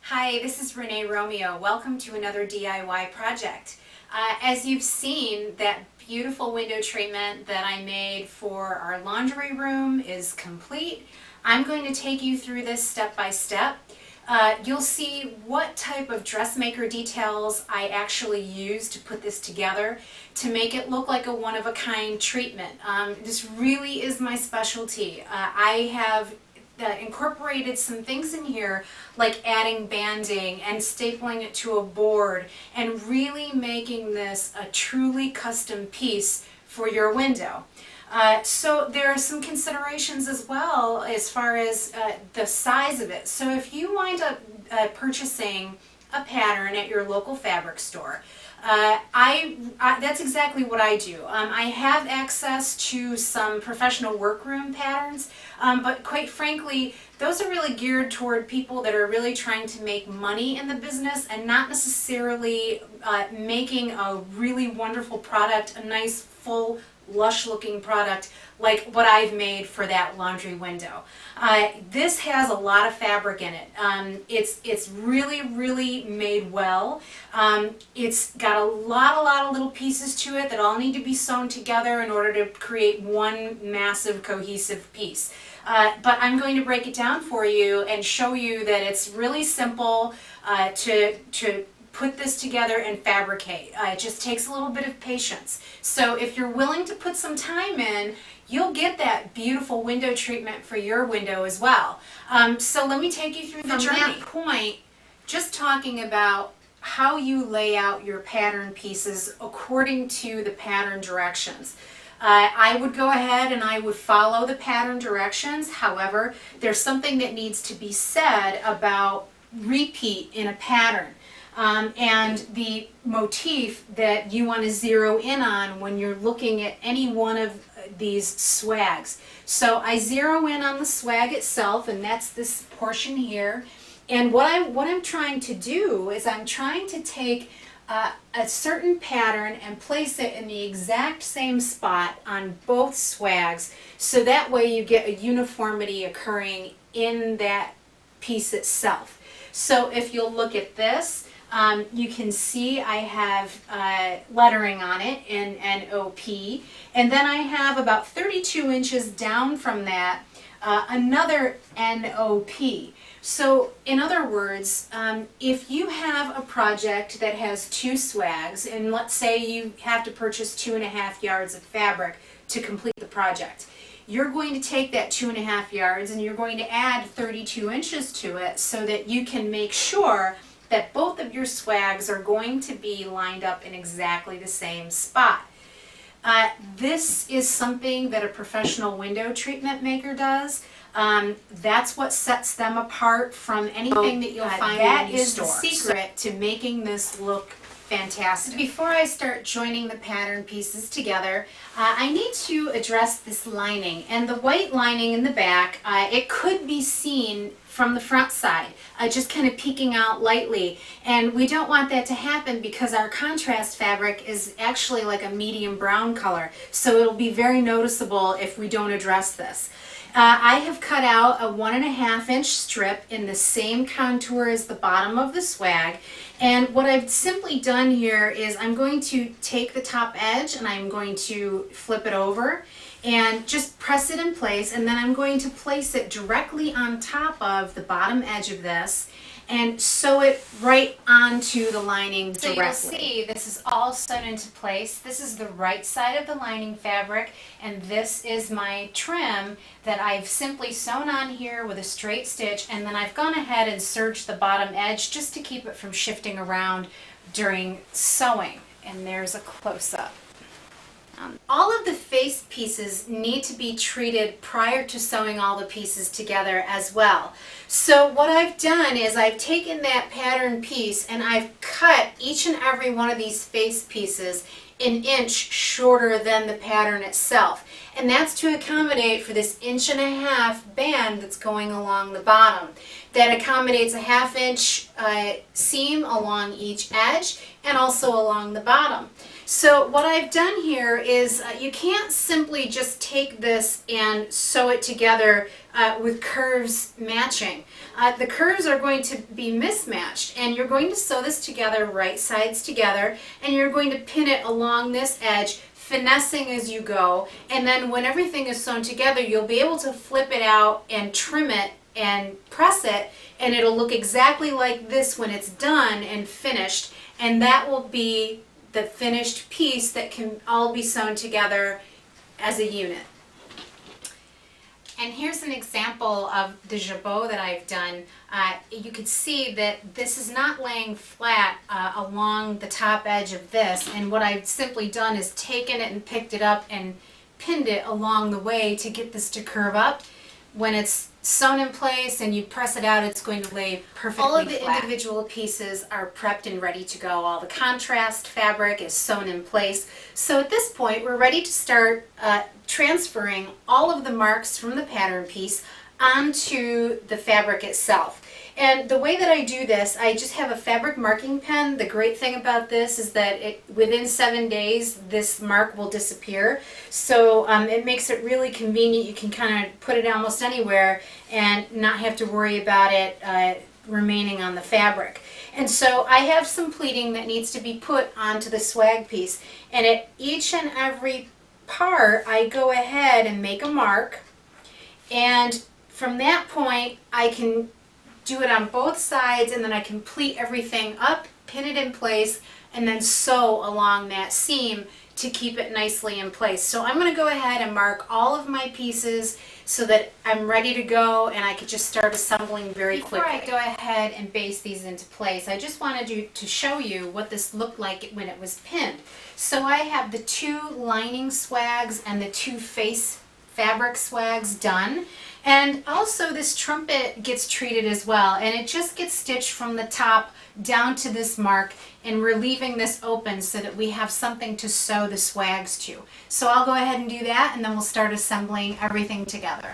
Hi, this is Renee Romeo. Welcome to another DIY project. As you've seen, that beautiful window treatment that I made for our laundry room is complete. I'm going to take you through this step by step. You'll see what type of dressmaker details I actually used to put this together to make it look like a one-of-a-kind treatment. This really is my specialty. I have incorporated some things in here like adding banding and stapling it to a board and really making this a truly custom piece for your window. So there are some considerations as well as far as the size of it. So if you wind up purchasing a pattern at your local fabric store, that's exactly what I do. I have access to some professional workroom patterns, but quite frankly, those are really geared toward people that are really trying to make money in the business and not necessarily making a really wonderful product, a nice, full, lush-looking product like what I've made for that laundry window. This has a lot of fabric in it. It's really made well. It's got a lot of little pieces to it that all need to be sewn together in order to create one massive cohesive piece. But I'm going to break it down for you and show you that it's really simple to put this together and fabricate. It just takes a little bit of patience. So if you're willing to put some time in, you'll get that beautiful window treatment for your window as well. So let me take you through the journey. From that point, just talking about how you lay out your pattern pieces according to the pattern directions. I would go ahead and I would follow the pattern directions. However, there's something that needs to be said about repeat in a pattern. And the motif that you want to zero in on when you're looking at any one of these swags. So I zero in on the swag itself, and that's this portion here. And what I'm trying to do is I'm trying to take a certain pattern and place it in the exact same spot on both swags, so that way you get a uniformity occurring in that piece itself. So if you'll look at this, you can see I have lettering on it in NOP, and then I have about 32 inches down from that another NOP. So in other words, if you have a project that has two swags, and let's say you have to purchase 2.5 yards of fabric to complete the project, you're going to take that 2.5 yards and you're going to add 32 inches to it so that you can make sure that both of your swags are going to be lined up in exactly the same spot. This is something that a professional window treatment maker does. That's what sets them apart from anything that you'll find in any store. That is the secret to making this look fantastic. Before I start joining the pattern pieces together, I need to address this lining. And the white lining in the back, it could be seen from the front side, just kind of peeking out lightly. And we don't want that to happen because our contrast fabric is actually like a medium brown color. So it'll be very noticeable if we don't address this. I have cut out a 1.5 inch strip in the same contour as the bottom of the swag. And what I've simply done here is I'm going to take the top edge and I'm going to flip it over and just press it in place, and then I'm going to place it directly on top of the bottom edge of this and sew it right onto the lining directly. So you'll see this is all sewn into place. This is the right side of the lining fabric, and this is my trim that I've simply sewn on here with a straight stitch, and then I've gone ahead and serged the bottom edge just to keep it from shifting around during sewing. And there's a close-up. All of the face pieces need to be treated prior to sewing all the pieces together as well. So what I've done is I've taken that pattern piece and I've cut each and every one of these face pieces an inch shorter than the pattern itself. And that's to accommodate for this 1.5-inch band that's going along the bottom. That accommodates a 1/2 inch seam along each edge and also along the bottom. So what I've done here is you can't simply just take this and sew it together with curves matching. The curves are going to be mismatched, and you're going to sew this together right sides together, and you're going to pin it along this edge, finessing as you go, and then when everything is sewn together you'll be able to flip it out and trim it and press it, and it'll look exactly like this when it's done and finished, and that will be the finished piece that can all be sewn together as a unit. And here's an example of the jabot that I've done. You can see that this is not laying flat along the top edge of this, and what I've simply done is taken it and picked it up and pinned it along the way to get this to curve up. When it's sewn in place and you press it out, it's going to lay perfectly flat. All of the individual pieces are prepped and ready to go. All the contrast fabric is sewn in place. So at this point, we're ready to start transferring all of the marks from the pattern piece onto the fabric itself. And the way that I do this, I just have a fabric marking pen. The great thing about this is that within 7 days, this mark will disappear. So it makes it really convenient. You can kind of put it almost anywhere and not have to worry about it remaining on the fabric. And so I have some pleating that needs to be put onto the swag piece. And at each and every part, I go ahead and make a mark. And from that point, I can do it on both sides, and then I can pleat everything up, pin it in place, and then sew along that seam to keep it nicely in place. So I'm going to go ahead and mark all of my pieces so that I'm ready to go and I could just start assembling very quickly. Before I go ahead and baste these into place, I just wanted to show you what this looked like when it was pinned. So I have the 2 lining swags and the 2 face fabric swags done. And also this trumpet gets treated as well, and it just gets stitched from the top down to this mark, and we're leaving this open so that we have something to sew the swags to. So I'll go ahead and do that, and then we'll start assembling everything together.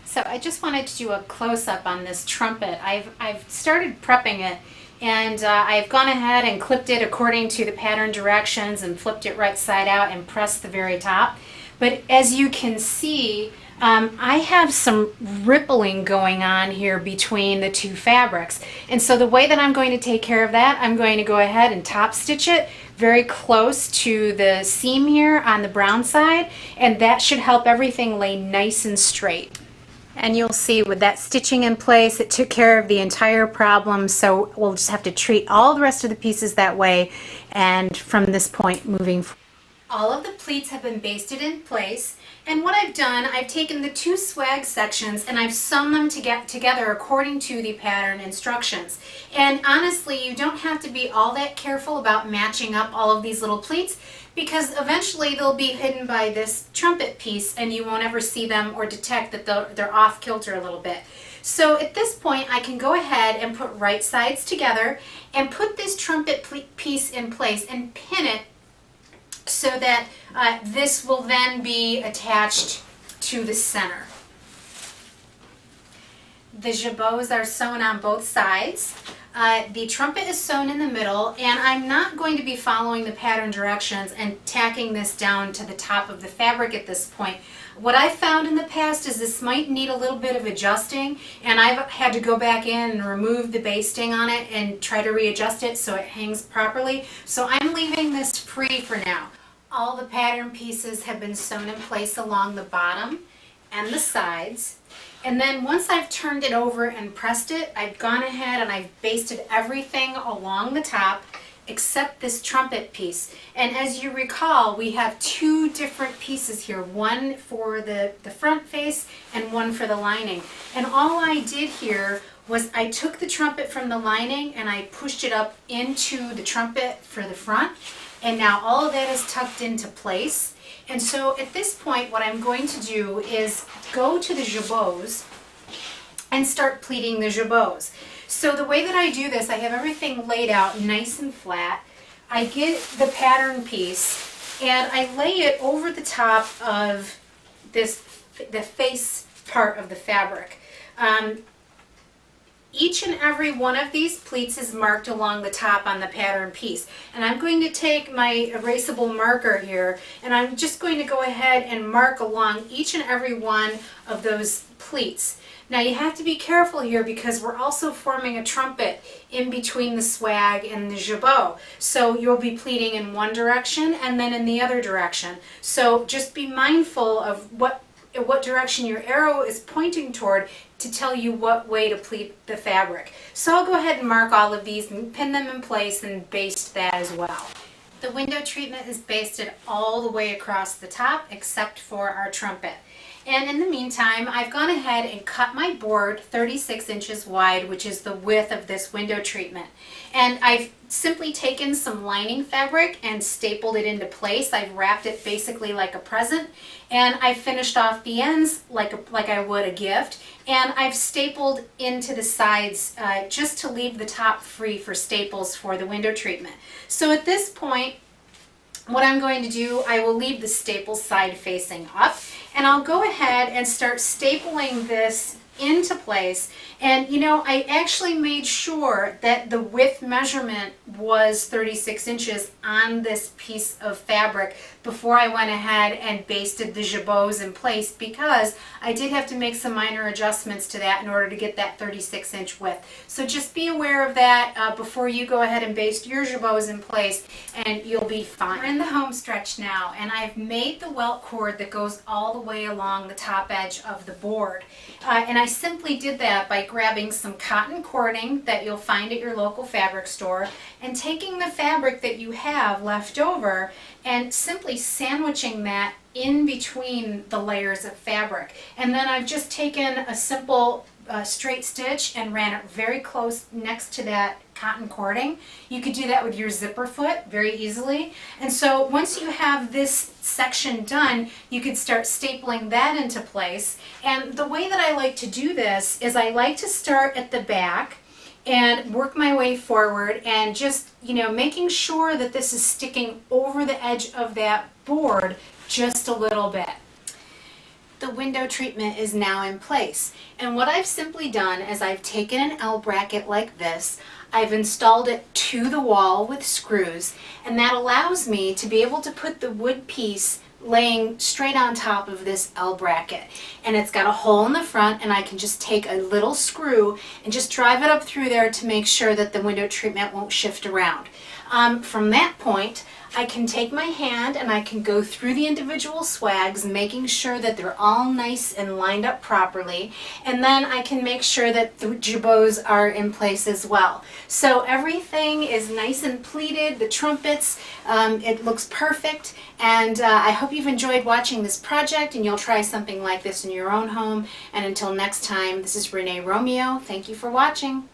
So I just wanted to do a close-up on this trumpet. I've started prepping it, and I've gone ahead and clipped it according to the pattern directions and flipped it right side out and pressed the very top. But as you can see, I have some rippling going on here between the 2 fabrics. And so the way that I'm going to take care of that, I'm going to go ahead and top stitch it very close to the seam here on the brown side, and that should help everything lay nice and straight. And you'll see with that stitching in place, it took care of the entire problem, so we'll just have to treat all the rest of the pieces that way, and from this point moving forward. All of the pleats have been basted in place, and what I've done, I've taken the 2 swag sections and I've sewn them together according to the pattern instructions. And honestly, you don't have to be all that careful about matching up all of these little pleats, because eventually they'll be hidden by this trumpet piece and you won't ever see them or detect that they're off kilter a little bit. So at this point, I can go ahead and put right sides together and put this trumpet piece in place and pin it so that this will then be attached to the center. The jabots are sewn on both sides. The trumpet is sewn in the middle, and I'm not going to be following the pattern directions and tacking this down to the top of the fabric at this point. What I found in the past is this might need a little bit of adjusting, and I've had to go back in and remove the basting on it and try to readjust it so it hangs properly. So I'm leaving this free for now. All the pattern pieces have been sewn in place along the bottom and the sides. And then once I've turned it over and pressed it, I've gone ahead and I've basted everything along the top except this trumpet piece. And as you recall, we have 2 different pieces here, one for the front face and one for the lining. And all I did here was I took the trumpet from the lining and I pushed it up into the trumpet for the front. And now all of that is tucked into place. And so at this point, what I'm going to do is go to the jabots and start pleating the jabots. So the way that I do this, I have everything laid out nice and flat. I get the pattern piece and I lay it over the top of the face part of the fabric. each and every one of these pleats is marked along the top on the pattern piece. And I'm going to take my erasable marker here, and I'm just going to go ahead and mark along each and every one of those pleats. Now you have to be careful here because we're also forming a trumpet in between the swag and the jabot. So you'll be pleating in one direction and then in the other direction. So just be mindful of what direction your arrow is pointing toward to tell you what way to pleat the fabric. So I'll go ahead and mark all of these and pin them in place and baste that as well. The window treatment is basted all the way across the top except for our trumpet. And in the meantime, I've gone ahead and cut my board 36 inches wide, which is the width of this window treatment. And I've simply taken some lining fabric and stapled it into place. I've wrapped it basically like a present, and I finished off the ends like I would a gift, and I've stapled into the sides just to leave the top free for staples for the window treatment. So at this point, what I'm going to do, I will leave the staple side facing up, and I'll go ahead and start stapling this into place. And you know, I actually made sure that the width measurement was 36 inches on this piece of fabric before I went ahead and basted the jabots in place, because I did have to make some minor adjustments to that in order to get that 36-inch width. So just be aware of that before you go ahead and baste your jabots in place, and you'll be fine. We're in the home stretch now, and I've made the welt cord that goes all the way along the top edge of the board. And I simply did that by grabbing some cotton cording that you'll find at your local fabric store and taking the fabric that you have left over and simply sandwiching that in between the layers of fabric. And then I've just taken a simple straight stitch and ran it very close next to that cotton cording. You could do that with your zipper foot very easily. And so once you have this section done, you could start stapling that into place. And the way that I like to do this is I like to start at the back and work my way forward, and just, you know, making sure that this is sticking over the edge of that board just a little bit. The window treatment is now in place, and what I've simply done is I've taken an L bracket like this, I've installed it to the wall with screws, and that allows me to be able to put the wood piece laying straight on top of this L bracket. And it's got a hole in the front, and I can just take a little screw and just drive it up through there to make sure that the window treatment won't shift around. From that point, I can take my hand and I can go through the individual swags, making sure that they're all nice and lined up properly, and then I can make sure that the jabots are in place as well. So everything is nice and pleated, the trumpets, it looks perfect, and I hope you've enjoyed watching this project and you'll try something like this in your own home. And until next time, this is Renee Romeo. Thank you for watching.